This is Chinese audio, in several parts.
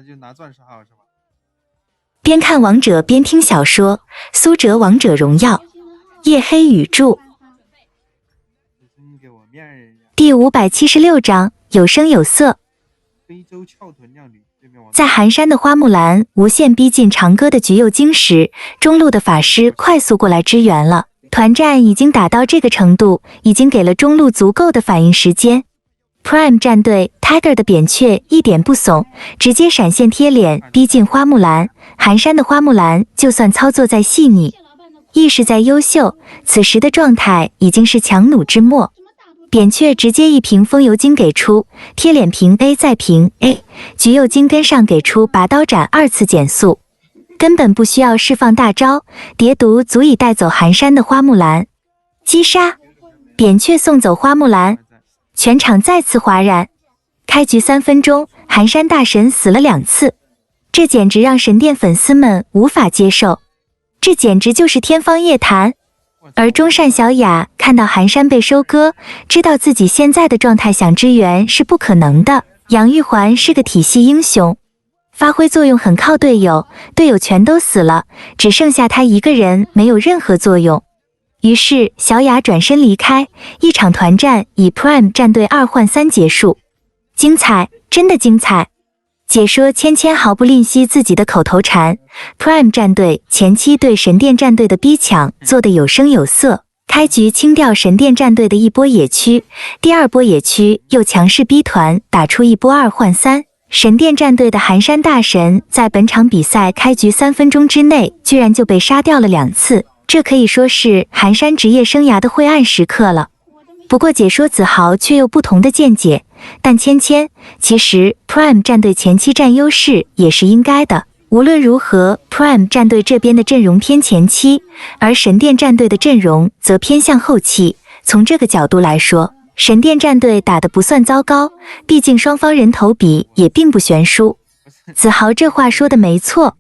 还是就拿钻石好是吧？边看王者边听小说，苏哲王者荣耀，夜黑语著。你给我面人呀。第576章有声有色。非洲翘臀靓女，在寒山的花木兰无限逼近长歌的橘右京时，中路的法师快速过来支援了。团战已经打到这个程度，已经给了中路足够的反应时间。Prime 战队 Tiger 的扁鹊一点不怂，直接闪现贴脸逼近花木兰。寒山的花木兰就算操作再细腻，意识再优秀，此时的状态已经是强弩之末。扁鹊直接一瓶风油精给出，贴脸平 A 再平 A， 橘右京跟上给出拔刀斩2次减速，根本不需要释放大招，蝶毒足以带走寒山的花木兰。击杀，扁鹊送走花木兰，全场再次哗然。开局3分钟，寒山大神死了2次，这简直让神殿粉丝们无法接受，这简直就是天方夜谭。而中善小雅看到寒山被收割，知道自己现在的状态想支援是不可能的。杨玉环是个体系英雄，发挥作用很靠队友，队友全都死了，只剩下他一个人没有任何作用。于是小雅转身离开，一场团战以 Prime 战队2换3结束。精彩，真的精彩。解说芊芊毫不吝惜自己的口头禅 ，Prime 战队前期对神殿战队的逼抢做得有声有色，开局清掉神殿战队的一波野区，第二波野区又强势逼团打出一波2换3。神殿战队的寒山大神在本场比赛开局3分钟之内居然就被杀掉了2次，这可以说是寒山职业生涯的晦暗时刻了。不过解说子豪却有不同的见解，但芊芊，其实 Prime 战队前期占优势也是应该的。无论如何 ，Prime 战队这边的阵容偏前期，而神殿战队的阵容则偏向后期。从这个角度来说，神殿战队打得不算糟糕，毕竟双方人头比也并不悬殊。子豪这话说的没错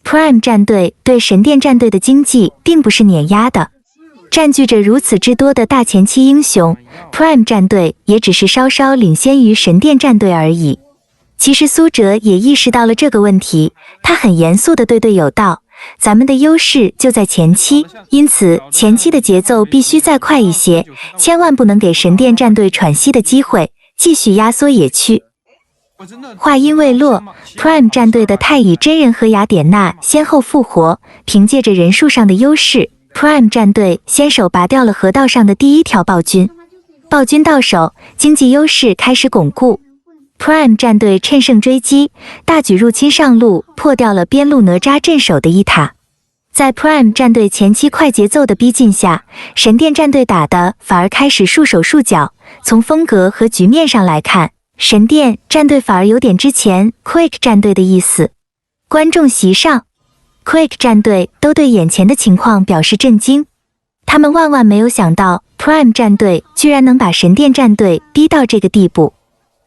，Prime 战队对神殿战队的经济并不是碾压的。占据着如此之多的大前期英雄 ，Prime 战队也只是稍稍领先于神殿战队而已。其实苏哲也意识到了这个问题，他很严肃地对队友道：“咱们的优势就在前期，因此前期的节奏必须再快一些，千万不能给神殿战队喘息的机会，继续压缩野区。”话音未落 ，Prime 战队的太乙真人和雅典娜先后复活，凭借着人数上的优势。Prime 战队先手拔掉了河道上的第一条暴君，暴君到手，经济优势开始巩固。Prime 战队趁胜追击，大举入侵上路，破掉了边路哪吒镇守的一塔。在 Prime 战队前期快节奏的逼近下，神殿战队打的反而开始束手束脚。从风格和局面上来看，神殿战队反而有点之前 Quick 战队的意思。观众席上，Quick 战队都对眼前的情况表示震惊，他们万万没有想到 Prime 战队居然能把神殿战队逼到这个地步。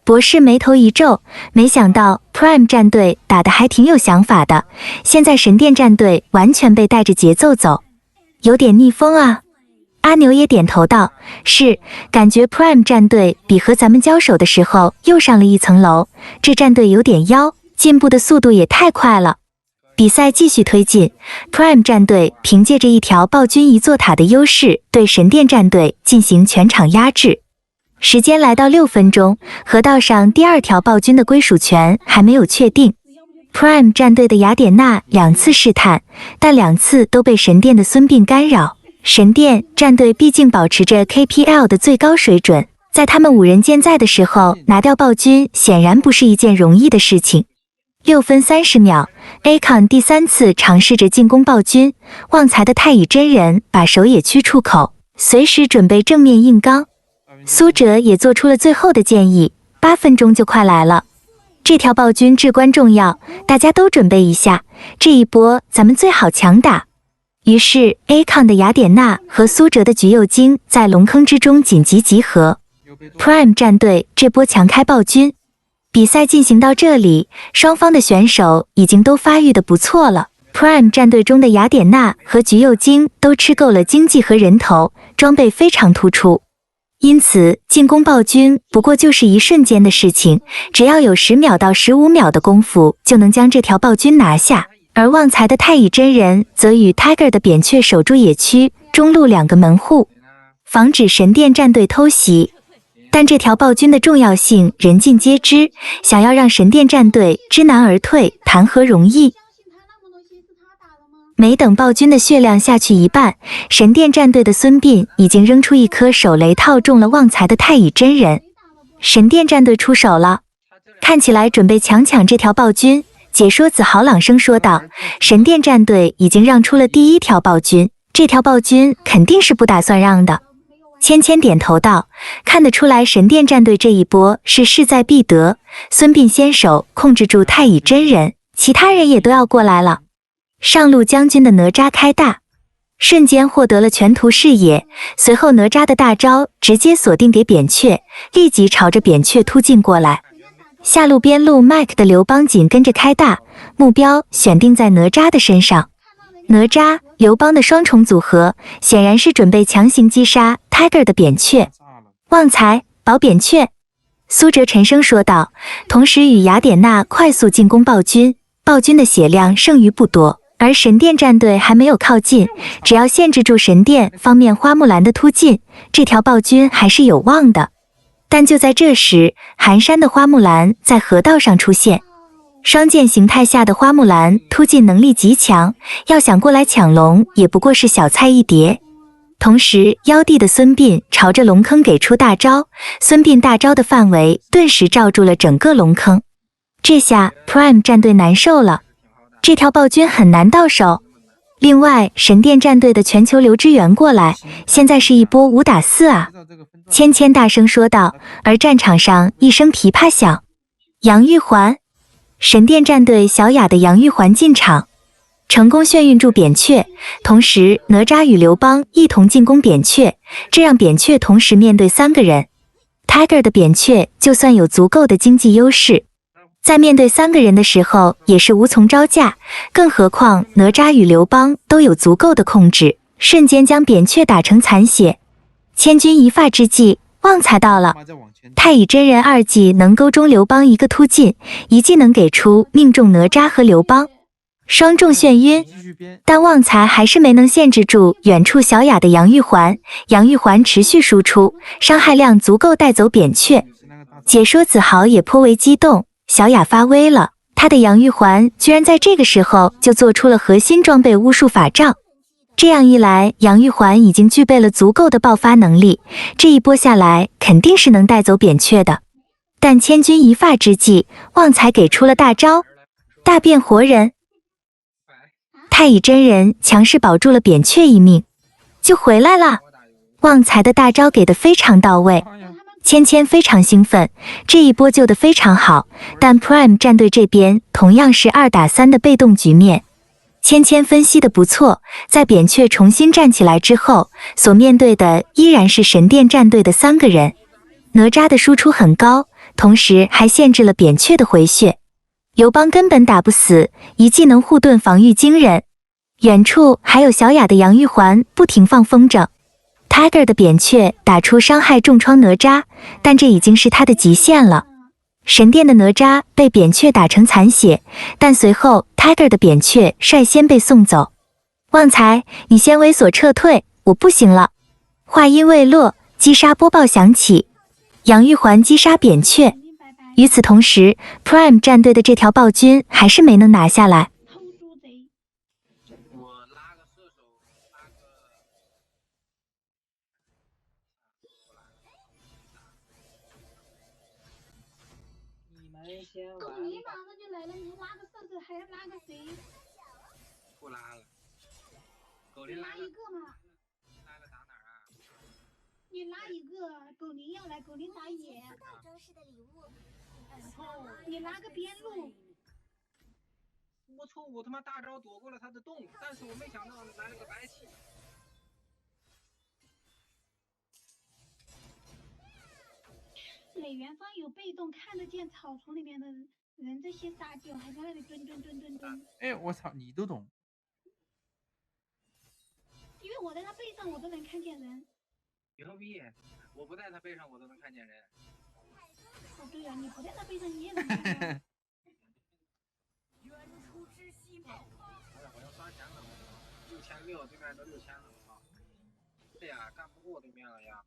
博士眉头一皱，没想到 Prime 战队打得还挺有想法的，现在神殿战队完全被带着节奏走，有点逆风啊。阿牛也点头道：“是，感觉 Prime 战队比和咱们交手的时候又上了一层楼，这战队有点妖，进步的速度也太快了。”比赛继续推进 ，Prime 战队凭借着一条暴君一座塔的优势，对神殿战队进行全场压制。时间来到6分钟，河道上第2条暴君的归属权还没有确定。Prime 战队的雅典娜2次试探，但2次都被神殿的孙膑干扰。神殿战队毕竟保持着 KPL 的最高水准，在他们5人健在的时候，拿掉暴君显然不是一件容易的事情。6分30秒 ，Akon 第3次尝试着进攻暴君，旺财的太乙真人把手也驱出口，随时准备正面硬刚。苏哲也做出了最后的建议，8分钟就快来了，这条暴君至关重要，大家都准备一下，这一波咱们最好强打。于是 Akon 的雅典娜和苏哲的橘右京在龙坑之中紧急集合 ，Prime 战队这波强开暴君。比赛进行到这里，双方的选手已经都发育的不错了。Prime 战队中的雅典娜和橘右京都吃够了经济和人头，装备非常突出。因此进攻暴君不过就是一瞬间的事情，只要有10秒到15秒的功夫就能将这条暴君拿下。而旺财的太乙真人则与 Tiger 的扁鹊守住野区、中路2个门户，防止神殿战队偷袭。但这条暴君的重要性人尽皆知，想要让神殿战队知难而退，谈何容易？没等暴君的血量下去一半，神殿战队的孙膑已经扔出一颗手雷套中了旺财的太乙真人。神殿战队出手了，看起来准备强抢这条暴君。解说子豪朗声说道：“神殿战队已经让出了第1条暴君，这条暴君肯定是不打算让的。”芊芊点头道：“看得出来，神殿战队这一波是势在必得。孙膑先手控制住太乙真人，其他人也都要过来了。”上路将军的哪吒开大，瞬间获得了全图视野，随后哪吒的大招直接锁定给扁鹊，立即朝着扁鹊突进过来。下路边路 Mike 的刘邦紧跟着开大，目标选定在哪吒的身上。哪吒、刘邦的双重组合，显然是准备强行击杀 Tiger 的扁鹊。旺财保扁鹊，苏哲沉声说道，同时与雅典娜快速进攻暴君。暴君的血量剩余不多，而神殿战队还没有靠近，只要限制住神殿方面花木兰的突进，这条暴君还是有望的。但就在这时，寒山的花木兰在河道上出现。双剑形态下的花木兰突进能力极强，要想过来抢龙也不过是小菜一碟。同时，妖帝的孙膑朝着龙坑给出大招，孙膑大招的范围顿时罩住了整个龙坑。这下 Prime 战队难受了，这条暴君很难到手。另外，神殿战队的全球流支援过来，现在是一波5打4啊！芊芊大声说道。而战场上一声琵琶响，杨玉环，神殿战队小雅的杨玉环进场，成功眩晕住扁鹊，同时哪吒与刘邦一同进攻扁鹊，这让扁鹊同时面对3个人。Tiger 的扁鹊就算有足够的经济优势，在面对3个人的时候也是无从招架，更何况哪吒与刘邦都有足够的控制，瞬间将扁鹊打成残血。千钧一发之际，旺财到了，太乙真人2技能勾中刘邦一个突进，一技能给出命中哪吒和刘邦，双中眩晕。但旺财还是没能限制住远处小雅的杨玉环，杨玉环持续输出，伤害量足够带走扁鹊。解说子豪也颇为激动，小雅发威了，他的杨玉环居然在这个时候就做出了核心装备巫术法杖。这样一来，杨玉环已经具备了足够的爆发能力，这一波下来肯定是能带走扁鹊的。但千钧一发之际，旺财给出了大招大变活人，太乙真人强势保住了扁鹊一命，就回来了。旺财的大招给的非常到位，芊芊非常兴奋，这一波救得非常好。但 Prime 战队这边同样是2打3的被动局面。芊芊分析的不错，在扁鹊重新站起来之后，所面对的依然是神殿战队的3个人。哪吒的输出很高，同时还限制了扁鹊的回血。刘邦根本打不死，一技能护盾防御惊人。远处还有小雅的杨玉环不停放风筝。Tiger 的扁鹊打出伤害重创哪吒，但这已经是他的极限了。神殿的哪吒被扁鹊打成残血，但随后 Tiger 的扁鹊率先被送走。旺财，你先猥琐撤退，我不行了。话音未落，击杀播报响起，杨玉环击杀扁鹊。与此同时 ，Prime 战队的这条暴君还是没能拿下来。狗你马上就来了，你拉个射手还要拉个谁？不拉了。狗你拉一个嘛？拉个打哪儿啊？你拉一个，狗灵要来，狗灵打野。装饰的礼物。你拉个边路。我错，我他妈大招躲过了他的洞，但是我没想到来了个白起。垒元方有被动看得见草丛里面的人，这些杀鸡，我还在那里蹲。哎，我操，你都懂。因为我在他背上，我都能看见人。牛逼！我不在他背上我都能看见人。哦，对呀、你不在他背上你也能看到。我要刷钱了，6600，对面都6000了，我操！对呀，干不过对面了呀。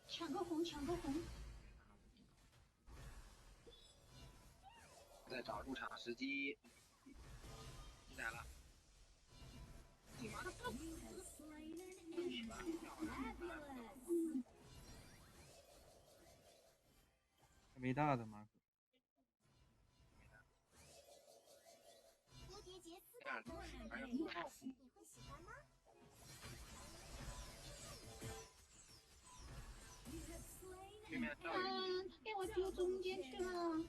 抢个红，抢个红！再找入场时机。进来了。你妈的！没大的马可。对面赵宇，他给我丢中间去了。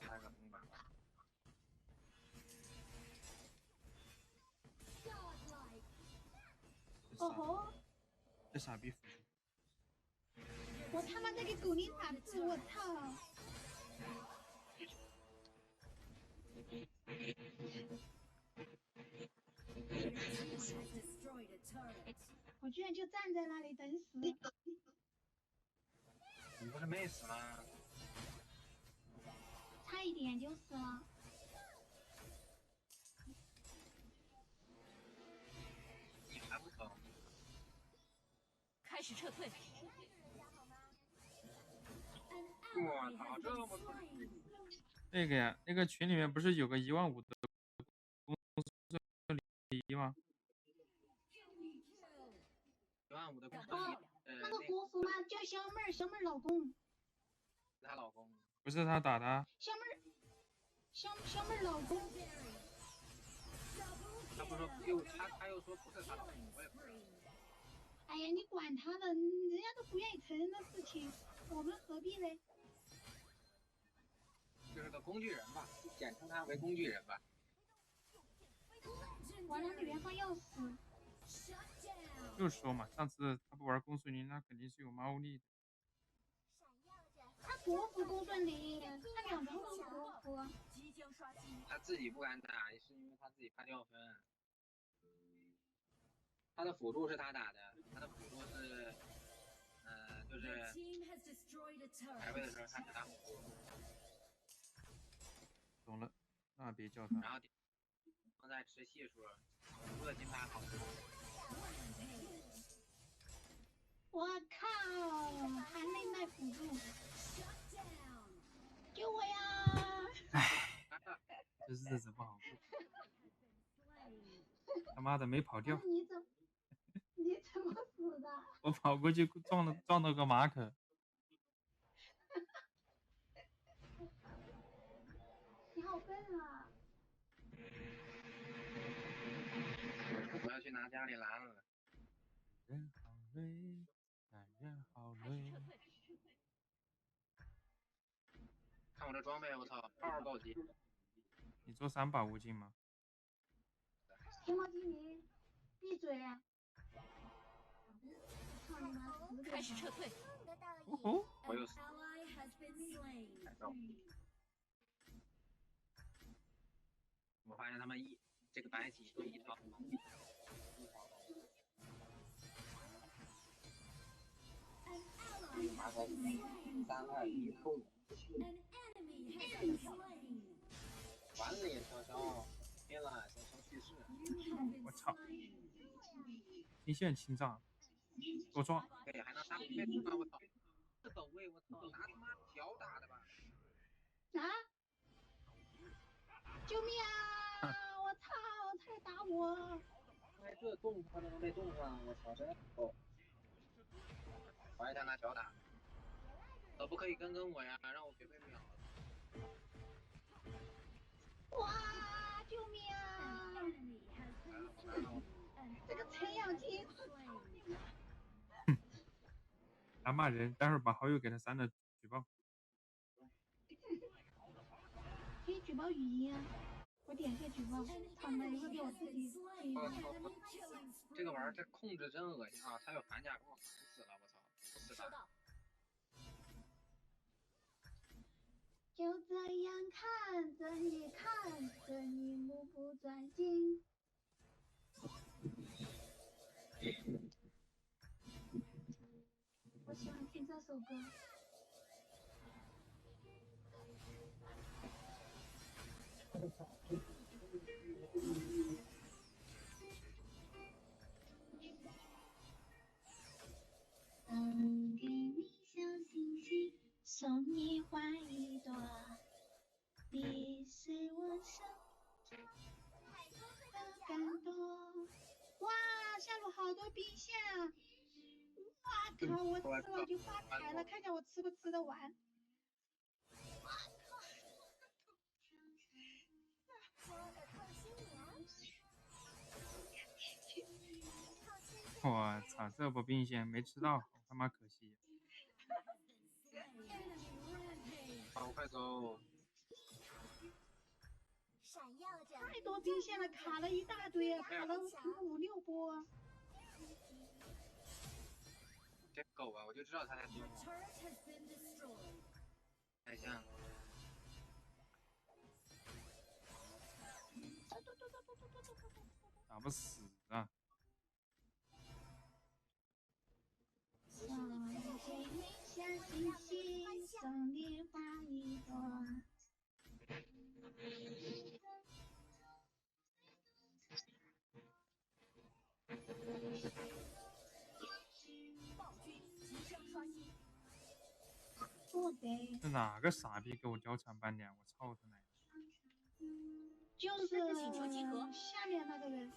来个红板。哦吼！这傻逼辅助。我他妈在给狗领打字，我操！我居然就站在那里等死。你不是没死吗？差一点就死了。你还不走？开始撤退。我操，这么多！那个呀，那个群里面不是有个15000的公司礼吗15000的公司哦，那个国服吗？叫小妹儿，小妹儿老公。她老公。不是他打的。小妹儿，小妹儿老公。他不说又他又说不是他老公，我也不知道。哎呀，你管他的，人家都不愿意承认的事情，我们何必嘞？就是个工具人吧，简称他为工具人吧。玩了里面放钥匙。就是说嘛，上次他不玩公孙林，那肯定是有猫腻的。他国服公孙林，他2张都是国服。他自己不敢打，是因为他自己怕掉分。他的辅助是他打的，他的辅助是，就是排位的时候他只打辅助。懂了，那别叫他。然后放在吃系数，辅助的金牌好。我靠，还内卖辅助，救我呀！唉，这日子不好过。他妈的没跑掉。你怎么死的？我跑过去撞到个马可。你好笨啊！我要去拿家里蓝了。人好累，男人好累。看我这装备，我操，2暴击。你做3把无尽吗？天猫精灵，闭嘴！开始撤退。哦，我又死。我发现他们这个白起就一套。马上3、2、1，动！完了也悄悄，拼了，先生去世。我操！一线清障，我抓。对，还能杀被动啊！我操，这走位，我操，拿他妈条打的吧？啊！救命啊！我操！他在打我！哎，这动他都能被动上，我操，真哦！我还想拿条打，可不可以跟我呀？让我别被秒了。哇！救命啊！这个程咬金！他骂人，待会儿把好友给他删了，举报。可以举报语音啊！我点开举报，他们会给我自己。我操！这个玩意儿这控制真恶心啊！他有反甲，给我烦死了！我操！不是的。认真一看，这一幕不专心。我喜欢听这首歌。送给你小星星，送你花一朵，你是我生命的感动。哇，下路好多兵线啊！哇靠，我吃了就发财了，看见我吃不吃得完。我操，这波兵线没吃到，好他妈可惜。好，快走！太多兵线了，卡了一大堆，卡了5、6波。这狗啊，我就知道它在盯我。太像了。打不死啊！送给你小星星，送你花一朵。不得，是哪个傻逼给我貂蝉半点？我操他奶！就是下面那个人。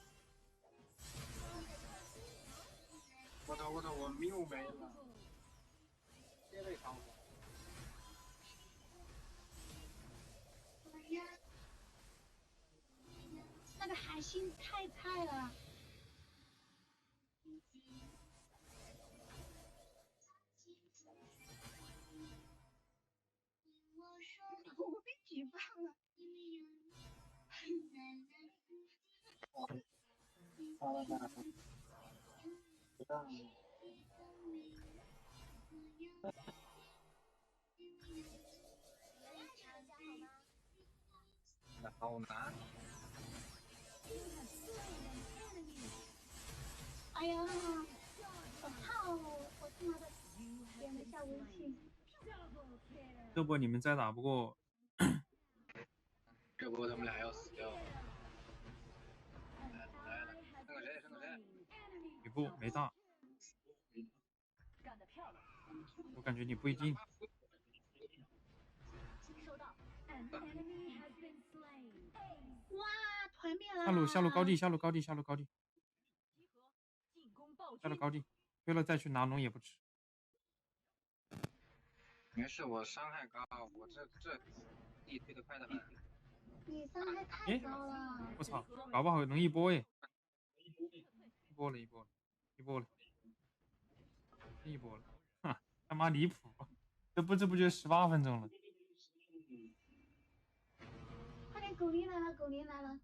我操！我命没了，这被伤死。那个海星太菜了。我被举报了。好了吧，不干了。好难。哎呀，我操！我他妈的点了一下微信。这波你们再打不过，这波他们俩要死掉了。来了，剩个谁？剩个谁？吕布没大，我感觉你不一定。哇，团灭了！下路高地，下路高地，下路高地，下路高地，推了再去拿龙也不迟。没事，我伤害高，我这地推得快得很。你伤害太高了！我操，搞不好能一波耶！一波了，一波了，一波了，一波了！哈，他妈离谱！这不知不觉18分钟了。快点，狗灵来了，狗灵来了！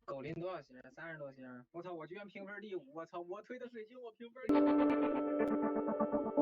狗林多少星？30多星！我操，我居然评分第5！我操，我推的水晶，我评分第5！